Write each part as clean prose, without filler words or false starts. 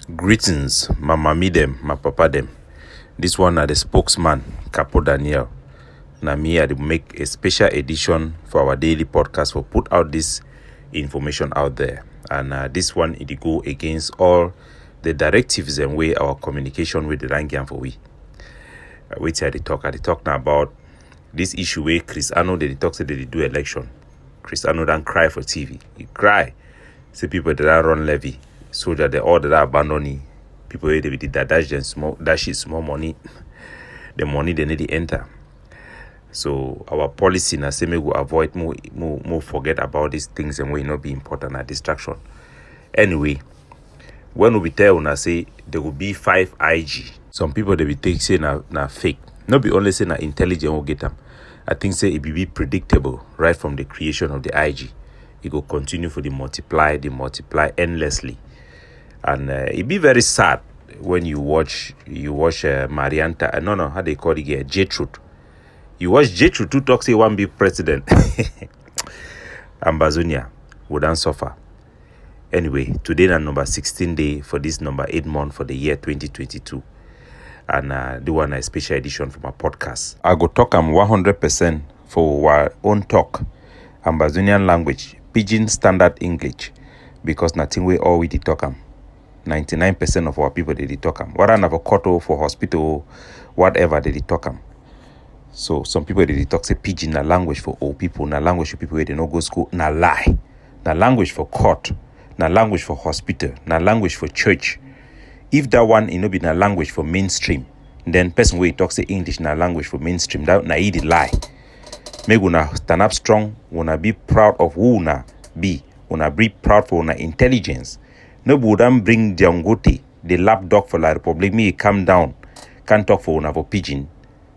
Greetings, my mommy them, my papa them. This one are the spokesman, Capo Daniel. Now me, I make a special edition for our daily podcast for put out this information out there. And this one, it go against all the directives and way our communication with the Rangian for we. Wait till I talk now about this issue where Chris Ano, they talk say they do election. Chris Ano don't cry for TV. He cry. Say people that run levy. So that they all that are abandoning people they did that dash is small money, the money they need to enter. So our policy na say we go avoid more forget about these things and we not be important a distraction. Anyway, when we tell una say there will be 5 IG. Some people they be take say na fake. Not be only say na intelligent will get them. I think say it be predictable right from the creation of the IG. It will continue for the multiply endlessly. And it be very sad when you watch Marianta. No, how they call it again? J-Truth. You watch J-Truth to talk say one be president. Ambazonia wouldn't suffer. Anyway, today na number 16 day for this number 8 month for the year 2022. And do one a special edition for my podcast. I go talk 100% for our own talk. Ambazonian language, Pidgin Standard English. Because nothing we all we talk 99% of our people they talk them. What an avocado for hospital, whatever they talk them. So some people they talk say pidgin na language for old people, na language for people where they no go school, na lie, na language for court, na language for hospital, na language for church. If that one you know be na language for mainstream, then person where talk say English na language for mainstream, that na it lie. Make una stand up strong, una be proud of who una be, una be proud for una intelligence. No wouldn't bring Diangote, the lapdog for La Republic. Me calm down. Can't talk for una for pigeon.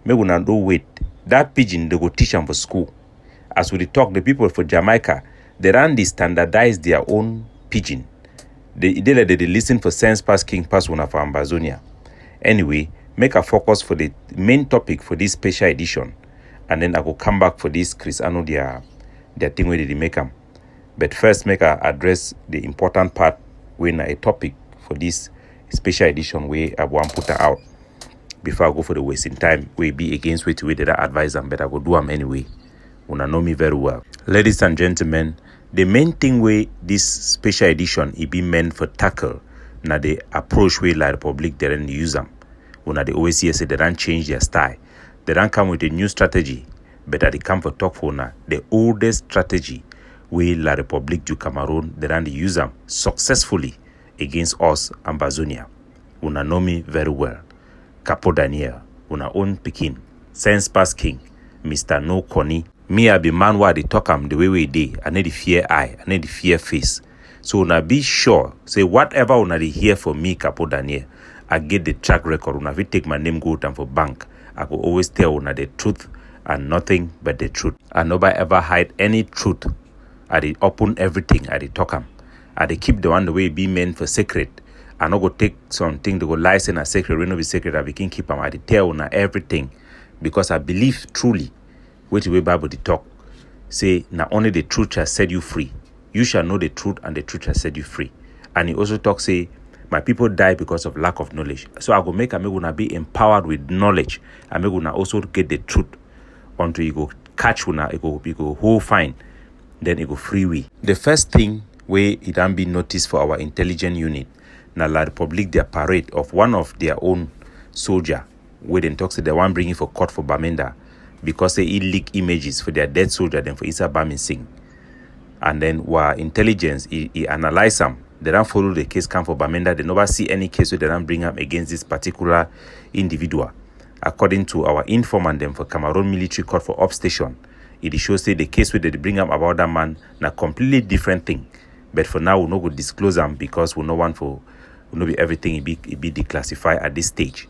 Me una do wait. That pigeon they go teach them for school. As we talk, the people for Jamaica, they standardize their own pigeon. They listen for sense pass king pass una for Ambazonia. Anyway, make a focus for the main topic for this special edition. And then I will come back for this Chris Ano their thing where they make them. But first make a address the important part when a topic for this special edition where I want to put her out before I go for the wasting time we be against way to way that I advise them, but I go do them anyway. Una know me very well. Ladies and gentlemen, the main thing where this special edition it be meant for tackle na the approach way La Republic they don't use them. Una they always say they don't change their style. They don't come with a new strategy, but they come for talk for na the oldest strategy we La Republique du Cameroon, they ran the use them successfully against us, Ambazonia. Una know me very well. Capo Daniel, una own Pekin, sense pass king, Mr. No Connie. Me I be man where they talk the way we dey. I need the fear eye, I need the fear face. So una be sure, say whatever una dey hear from me, Capo Daniel, I get the track record. Una fit take my name go down for bank. I go always tell una the truth and nothing but the truth. I never ever hide any truth. I dey open everything. I dey talk am. I dey keep the one the way it be meant for secret. I no go take something to go license a secret. We no be secret. I be can keep am. I dey tell una everything because I believe truly. Which the way Bible dey talk say na only the truth shall set you free. You shall know the truth and the truth shall set you free. And he also talk say my people die because of lack of knowledge. So I go make una be empowered with knowledge. I make una also get the truth until you go catch una. You go whole fine. Then it go free we. The first thing where it can be noticed for our intelligence unit, na La Republique their parade of one of their own soldier, where they talk say they want bring it for court for Bamenda because they leak images for their dead soldier then for Isa Bamin Singh. And then our intelligence he analyze them. They don't follow the case come for Bamenda. They never see any case where they don't bring up against this particular individual. According to our informant them for Cameroon military court for upstation. It shows say the case where they bring up about that man na completely different thing. But for now we no go disclose them because we no want for we no be everything it be declassified at this stage.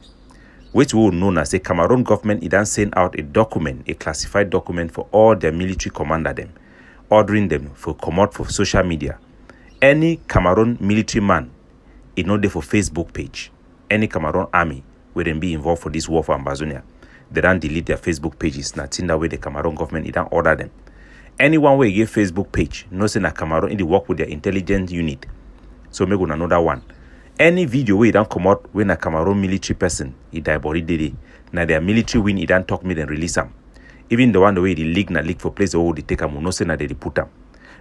Which we will know na say Cameroon government it dan send out a document, a classified document for all their military commander them, ordering them for come out for social media. Any Cameroon military man, it no dey for Facebook page. Any Cameroon army where them be involved for this war for Ambazonia. They don't delete their Facebook pages. Nothing that way the Cameroon government, it don't order them. Anyone where you give Facebook page, no say na Cameroon, it work with their intelligence unit. So make another one. Any video where he don't come out when a Cameroon military person, he die body did. Now their military win, he don't talk me then release him. Even the one the way they leak for place or they take him, no say na they put him.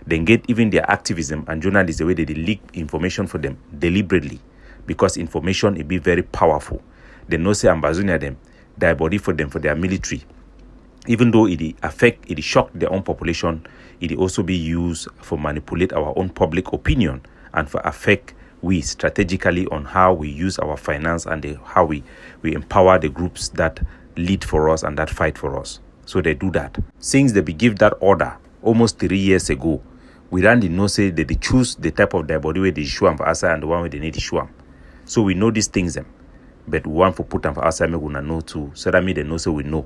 Then get even their activism and journalists the way they leak information for them deliberately, because information it be very powerful. They know say Ambazonia them, die body for them for their military. Even though it affect, it shock their own population, it also be used for manipulate our own public opinion and for affect we strategically on how we use our finance and how we empower the groups that lead for us and that fight for us. So they do that. Since they give that order almost 3 years ago, we didn't know say that they choose the type of their body where they issue them for us and the one where they need to issue them. So we know these things them. But we want to put them for us and we know too. So that means they know so we know.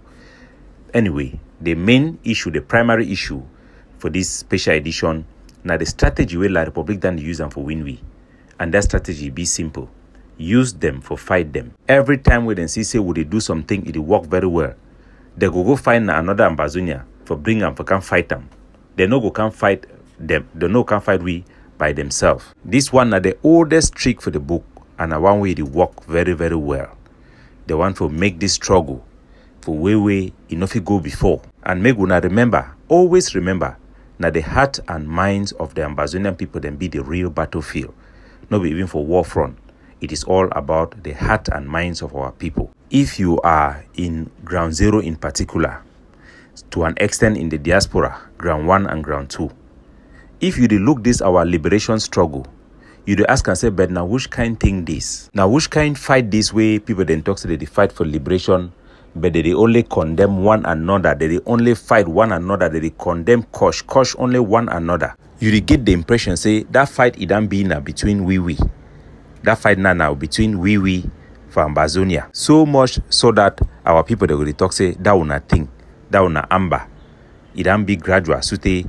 Anyway, the main issue, the primary issue for this special edition, now the strategy where La Republic done use them for win we. And that strategy be simple. Use them for fight them. Every time we then see say would they do something, it work very well. They go find another Ambazonia for bring them for can fight them. They no go can fight them. They no can fight we by themselves. This one are the oldest trick for the book and a one way they work very, very well. They want to make this struggle for way enough to go before. And make una remember, always remember, now the heart and minds of the Ambazonian people then be the real battlefield. Not even for war front. It is all about the heart and minds of our people. If you are in ground zero in particular, to an extent in the diaspora, ground 1 and ground 2, if you look this our liberation struggle, you ask and say, but now which kind thing this? Now which kind fight this way? People then talk say they fight for liberation, but they only condemn one another. They only fight one another. They condemn Kosh only one another. You get the impression say that fight it don't be now between we. That fight now between we for Ambazonia. So much so that our people they will talk say that una thing, that una amba. It don't be gradual. So it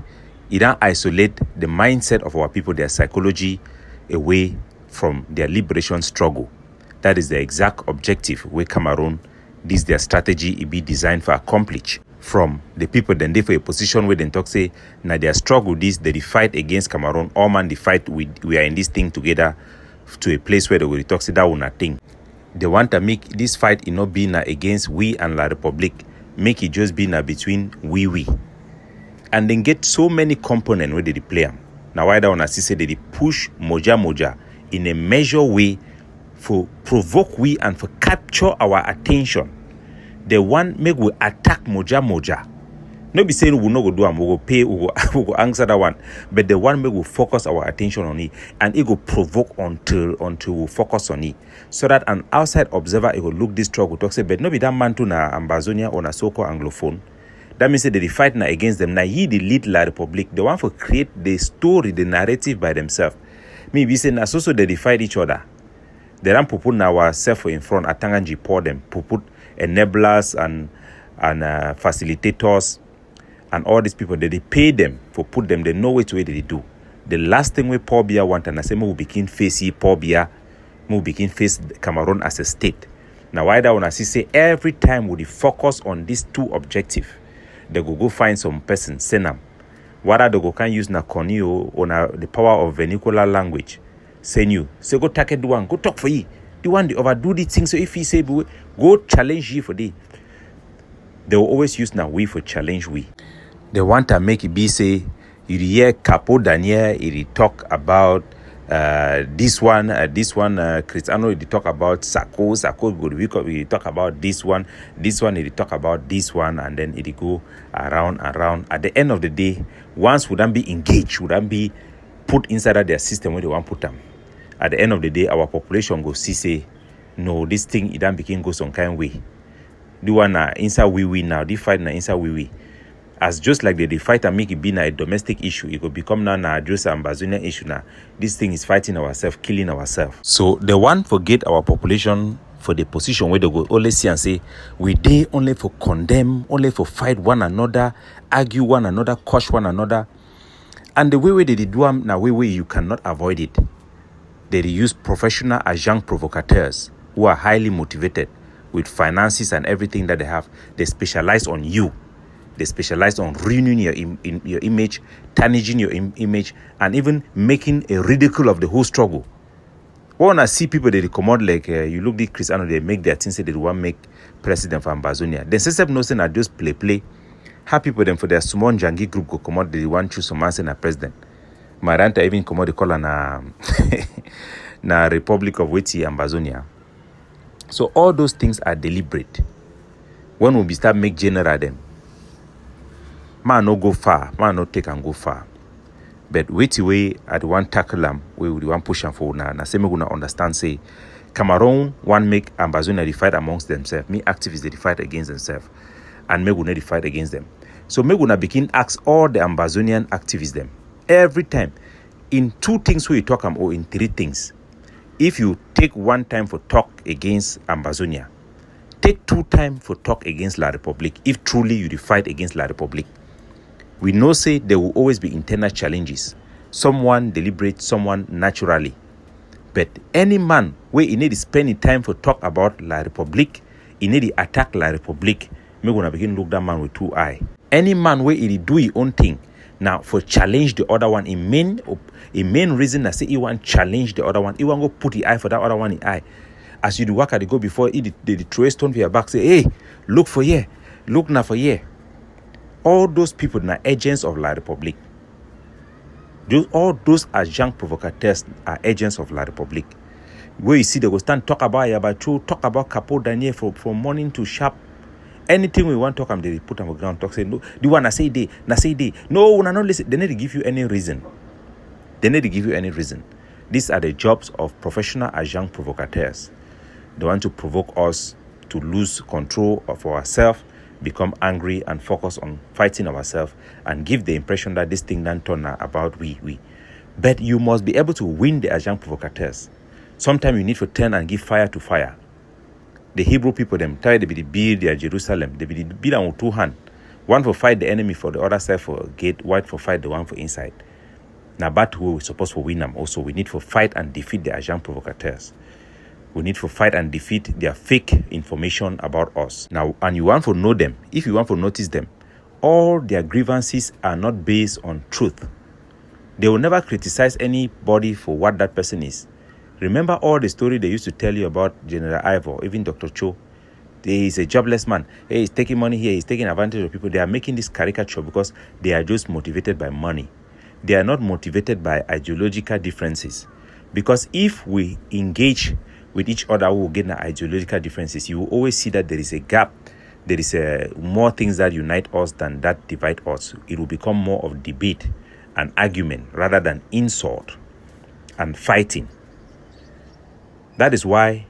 don't isolate the mindset of our people, their psychology away from their liberation struggle. That is the exact objective where Cameroon, this their strategy it be designed for accomplish. From the people then they for a position where they talk say now their struggle this they fight against Cameroon, all man the fight we are in this thing together to a place where they will talk say that una thing. They want to make this fight it not be now against we and La Republic, make it just be now between we. And then get so many components where they play them. Now why that one see say they push moja in a measure way for provoke we and for capture our attention. The one make we attack moja. No be saying we no go do am, we go pay, we go answer that one. But the one make we focus our attention on it, and it go provoke until we focus on it. So that an outside observer it will look this struggle talk say, but no be that man to na Ambazonia or na so-called Anglophone. That means that they fight now against them. Now he the lead La Republic. The one for create the story, the narrative by themselves. Me be saying so they fight each other. They don't put ourselves in front. Atanganji pour them. Put enablers and facilitators and all these people. They pay them for put them. They know which way they do. The last thing we Paul Biya want and I say we begin face Paul Biya. We begin face Cameroon as a state. Now why that one I say every time we focus on these two objectives. They go find some person, send them. Whether they go can use na konio or na the power of vernacular language. Send you. Say go take it one. Go talk for you. The one they overdo the thing. So if he say go challenge you for the. They will always use na we for challenge we. They want to make it be say you hear Capo Daniel he talk about this one Cristiano he talk about Sako we talk about this one he talk about this one and then it go around. At the end of the day, once wouldn't be engaged, wouldn't be put inside of their system where they want to put them. At the end of the day, our population go see say no, this thing it don't begin go some kind way. The one inside we now, the fight now inside we. As just like the fight and make it be a domestic issue, it will become now just an Ambazonia issue now. This thing is fighting ourselves, killing ourselves. So the one forget our population for the position where they go always see and say, we dey only for condemn, only for fight one another, argue one another, crush one another. And the way they do them now way you cannot avoid it. They use professional agent provocateurs who are highly motivated with finances and everything that they have. They specialize on you. They specialize on ruining your image, tarnishing your image, and even making a ridicule of the whole struggle. When I see people they come out like you look at Chris Ano, they make their things say they want make president for Ambazonia. Then say no say na just play. Happy people them for their small jangi group go come out they want choose some man say na president. My ranta even come out they call na na Republic of Weti Ambazonia. So all those things are deliberate. When we start make general them, man no go far, man no take and go far. But wait way at one tackle them, we want push and for na say me gonna understand say Cameroon one make Ambazonia they fight amongst themselves. Me activists they fight against themselves, and me gonna they fight against them. So me gonna begin ask all the Ambazonian activists them every time in 2 things we talk or in 3 things. If you take 1 time for talk against Ambazonia, take 2 time for talk against La Republique. If truly you fight against La Republique. We know say there will always be internal challenges. Someone deliberate, someone naturally. But any man where he need to spend time for talk about La Republique, he need to attack La Republique, me gonna begin look that man with 2 eye. Any man where he do his own thing, now for challenge the other one, in main reason I say he want challenge the other one, he want go put the eye for that other one in eye. As you do work at the go before, he the throw a stone for your back, say, hey, look for here, look now for here. All those people are agents of La Republique. All those agents provocateurs are agents of La Republique. Where you see they go stand talk about Yabachu, talk about Capo Daniel from morning to sharp. Anything we want to talk, they put on the ground, talk say no. The one I say they, no, we not listen. They need to give you any reason. These are the jobs of professional agents provocateurs. They want to provoke us to lose control of ourselves, become angry and focus on fighting ourselves and give the impression that this thing don't turn about we. But you must be able to win the agent provocateurs. Sometimes you need to turn and give fire to fire. The Hebrew people, them tired they be build their Jerusalem. They be build on 2 hands. One for fight the enemy for the other side for gate, white for fight the one for inside. Now but we're supposed to win them also. We need to fight and defeat the agent provocateurs. We need to fight and defeat their fake information about us. Now, and you want to know them, if you want to notice them, all their grievances are not based on truth. They will never criticize anybody for what that person is. Remember all the story they used to tell you about General Ivor, even Dr. Cho. He is a jobless man. Hey, he's taking money here, he's taking advantage of people. They are making this caricature because they are just motivated by money. They are not motivated by ideological differences. Because if we engage with each other who will get ideological differences, you will always see that there is a gap. There is more things that unite us than that divide us. It will become more of debate and argument rather than insult and fighting. That is why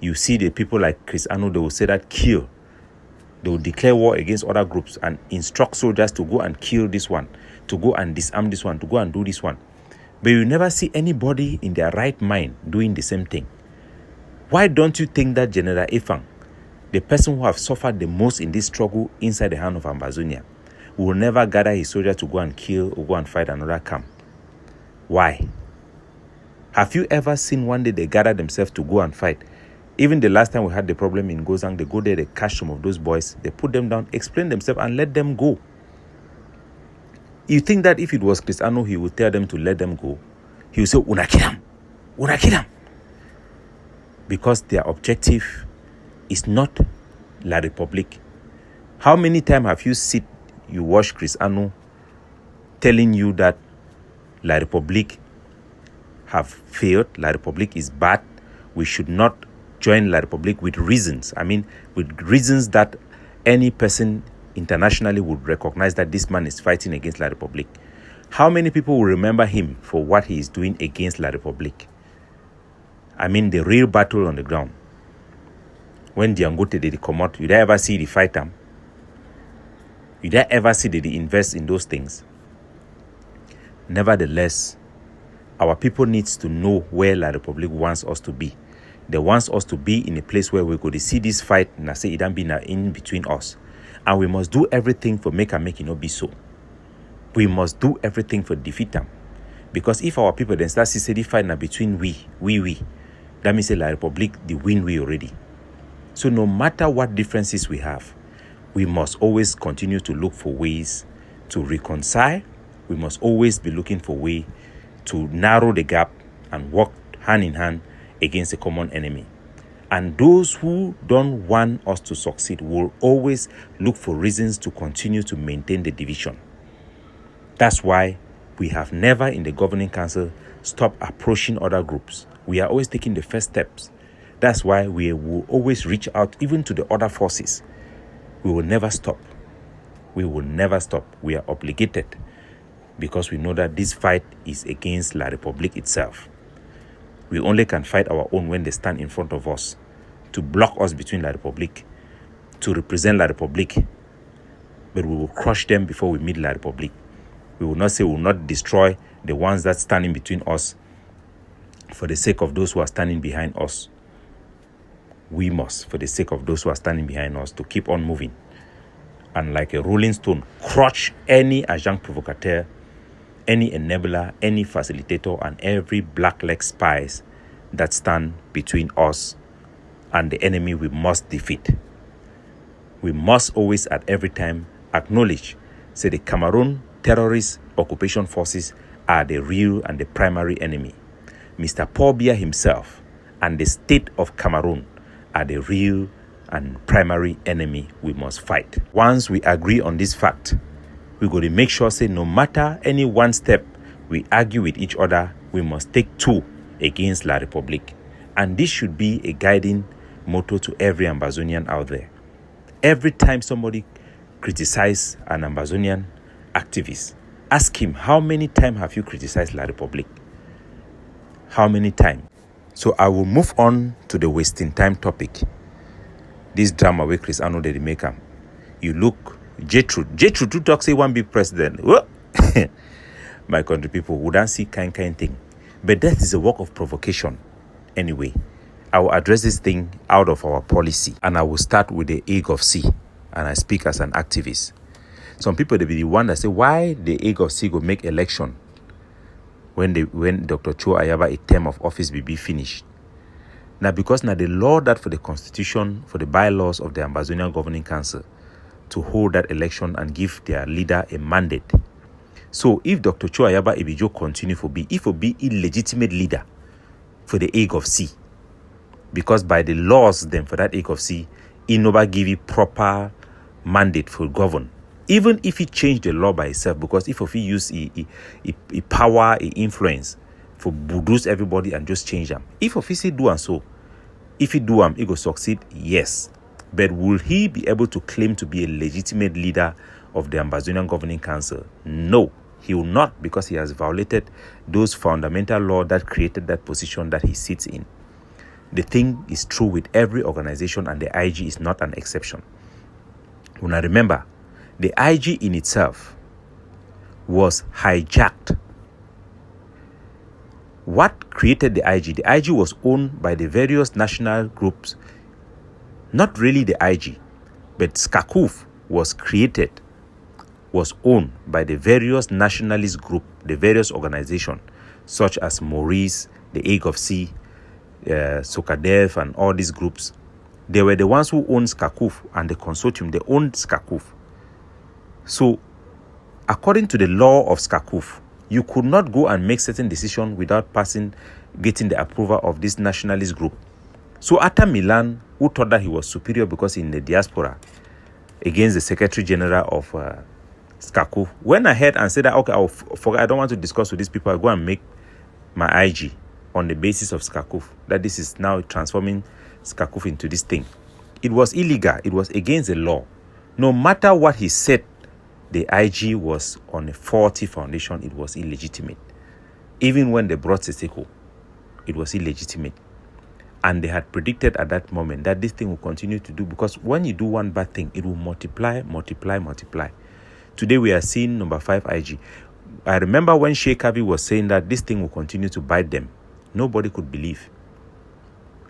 you see the people like Chris Ano, they will say that kill. They will declare war against other groups and instruct soldiers to go and kill this one, to go and disarm this one, to go and do this one. But you never see anybody in their right mind doing the same thing. Why don't you think that General Efang, the person who have suffered the most in this struggle inside the hand of Ambazonia, will never gather his soldiers to go and kill or go and fight another camp? Why? Have you ever seen one day they gather themselves to go and fight? Even the last time we had the problem in Gozang, they go there, they catch some of those boys, they put them down, explain themselves and let them go. You think that if it was Chris Ano, he would tell them to let them go? He would say, Una kill them. Because their objective is not La Republique. How many times have you watched Chris Ano telling you that La Republique have failed, La Republique is bad, we should not join La Republique with reasons. I mean, with reasons that any person internationally would recognize that this man is fighting against La Republique. How many people will remember him for what he is doing against La Republique? I mean, the real battle on the ground. When Diangote did come out, you did ever see the fight them? You did ever see they invest in those things? Nevertheless, our people needs to know where La Republique wants us to be. They want us to be in a place where we go to see this fight and say it don't be in between us. And we must do everything for make it not be so. We must do everything for defeat them. Because if our people then start to say the fight now between we, that means La Republique, the win we already. So no matter what differences we have, we must always continue to look for ways to reconcile. We must always be looking for ways to narrow the gap and work hand in hand against a common enemy. And those who don't want us to succeed will always look for reasons to continue to maintain the division. That's why we have never in the governing council stopped approaching other groups. We are always taking the first steps. That's why we will always reach out even to the other forces. We will never stop. We will never stop. We are obligated because we know that this fight is against La République itself. We only can fight our own when they stand in front of us to block us between La République, to represent La République. But we will crush them before we meet La République. We will not say we will not destroy the ones that stand in between us for the sake of those who are standing behind us. We must, for the sake of those who are standing behind us, to keep on moving. And like a rolling stone, crush any agent provocateur, any enabler, any facilitator, and every black-leg spies that stand between us and the enemy we must defeat. We must always at every time acknowledge, say the Cameroon terrorist occupation forces are the real and the primary enemy. Mr. Paul Biya himself and the state of Cameroon are the real and primary enemy we must fight. Once we agree on this fact, we're going to make sure, say, no matter any one step we argue with each other, we must take two against La République. And this should be a guiding motto to every Ambazonian out there. Every time somebody criticizes an Ambazonian activist, ask him, how many times have you criticized La République? How many times? So I will move on to the wasting time topic. This drama where Chris Arnold did make him. You look, J-Truth to talk, say one big president. My country people wouldn't see kind thing. But that is a work of provocation. Anyway, I will address this thing out of our policy. And I will start with the egg of C. And I speak as an activist. Some people, they be the one that say, why the egg of C go make election when Dr. Cho Ayaba a term of office be finished. Now, because now the law that for the constitution, for the bylaws of the Ambazonian Governing Council to hold that election and give their leader a mandate. So if Dr. Cho Ayaba Ebijo continue for be, if will be illegitimate leader for the egg of C, because by the laws then for that egg of C, he never give you proper mandate for govern. Even if he change the law by itself, because if he use a power, a influence for bulldoze everybody and just change them. If he say do and so, if he do he go succeed, yes. But will he be able to claim to be a legitimate leader of the Ambazonian Governing Council? No, he will not, because he has violated those fundamental laws that created that position that he sits in. The thing is true with every organization, and the IG is not an exception. When I remember, the IG in itself was hijacked. What created the IG? The IG was owned by the various national groups. Not really the IG, but SCACUF was owned by the various nationalist groups, the various organizations, such as Maurice, the Egg of C, Sokadev, and all these groups. They were the ones who owned SCACUF, and the consortium, they owned SCACUF. So, according to the law of SCACUF, you could not go and make certain decisions without getting the approval of this nationalist group. So Atta Milan, who thought that he was superior because in the diaspora, against the Secretary General of SCACUF, went ahead and said that, okay, I don't want to discuss with these people, I'll go and make my IG on the basis of SCACUF, that this is now transforming SCACUF into this thing. It was illegal. It was against the law. No matter what he said, the IG was on a faulty foundation. It was illegitimate. Even when they brought Seseko, it was illegitimate. And they had predicted at that moment that this thing will continue to do, because when you do one bad thing, it will multiply. Today we are seeing number 5 IG. I remember when Sheikh Abi was saying that this thing will continue to bite them. Nobody could believe.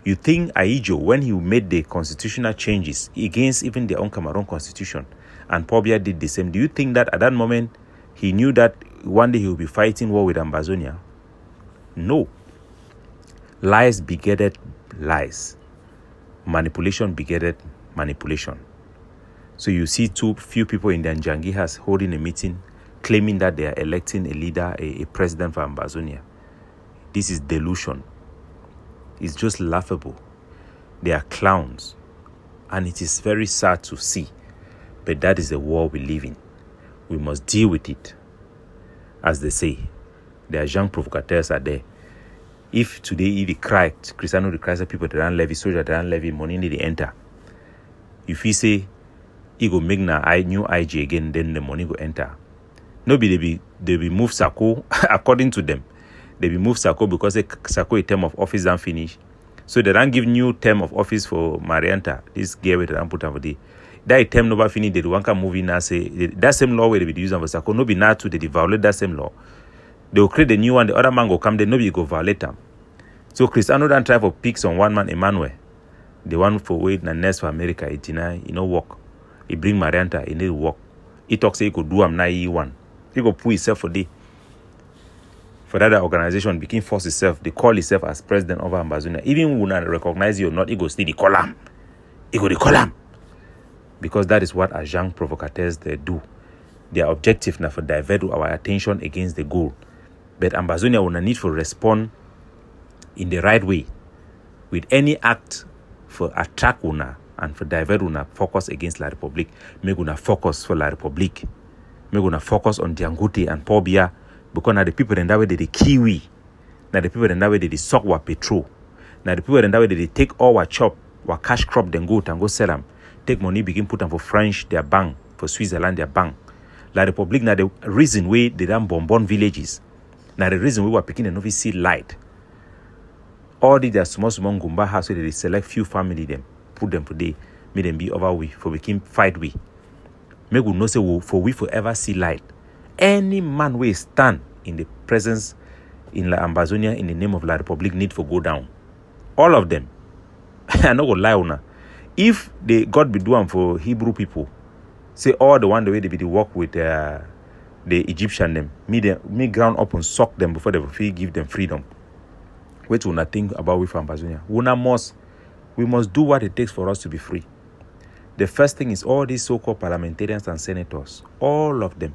You think Aijo, when he made the constitutional changes against even their own Cameroon constitution, and Pobia did the same, do you think that at that moment he knew that one day he would be fighting war with Ambazonia? No. Lies begetted lies. Manipulation begetted manipulation. So you see few people in the Njangihas holding a meeting, claiming that they are electing a leader, a president for Ambazonia. This is delusion. is just laughable. They are clowns. And it is very sad to see. But that is the world we live in. We must deal with it. As they say, their young provocateurs are there. If today, if he cry, Cristiano the Christ, people that don't levy, soldier that don't levy, money need to enter. If he say, he go make a new IG again, then the money go enter. Nobody they be move Sako according to them. They be move Sako because Sako a term of office don't finish. So they don't give new term of office for Marianta. This girl with the put over there. That term never finish. They want to move in and say that same law where they be using for Sako. No be now to they violate that same law. They will create a new one. The other man go come. Then nobody go violate them. So Cristiano don't try for picks on one man, Emmanuel. The one for wait and nest for America. It you know work. He bring Marianta. He need to work. He talk say he could do am now. He one. He go put himself for the that organization became force itself. They call itself as president of Ambazonia. Even when I recognize you or not, he go still the column. He go the column. Because that is what as young provocateurs they do. Their objective now for divert our attention against the goal. But Ambazonia will need to respond in the right way with any act for attract una and for divert una focus against La Republique. Make una focus for La Republique. Make una focus on Diangote and Pobia because now the people in that way they kiwi. Now the people in that way they suck our petrol. Now the people in that way they take all our chop, our cash crop, then go and go sell them. Take money, begin put them for French, their bank, for Switzerland, their bank. La Republique, now the reason why they done bonbon villages. Now the reason we were picking and not see light. All the small gumba house where they select few family them, put them today, make them be over we for we can fight we. Make we know say for we forever see light. Any man will stand in the presence in La Ambazonia in the name of La Republique need for go down. All of them. I no go lie una. If they God be doing for Hebrew people, say all the one the way they be the work with the Egyptian them, me ground up and suck them before they give them freedom. Wait till think about we for Ambazonia. We must do what it takes for us to be free. The first thing is all these so-called parliamentarians and senators, all of them.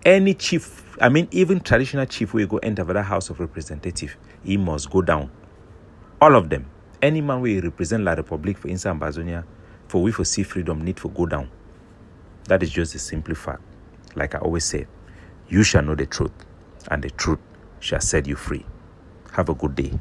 Any chief, even traditional chief will go enter that House of Representatives, he must go down. All of them. Any man will represent La Republique for inside Ambazonia, for we for see freedom need for go down. That is just a simple fact. Like I always say, you shall know the truth, and the truth shall set you free. Have a good day.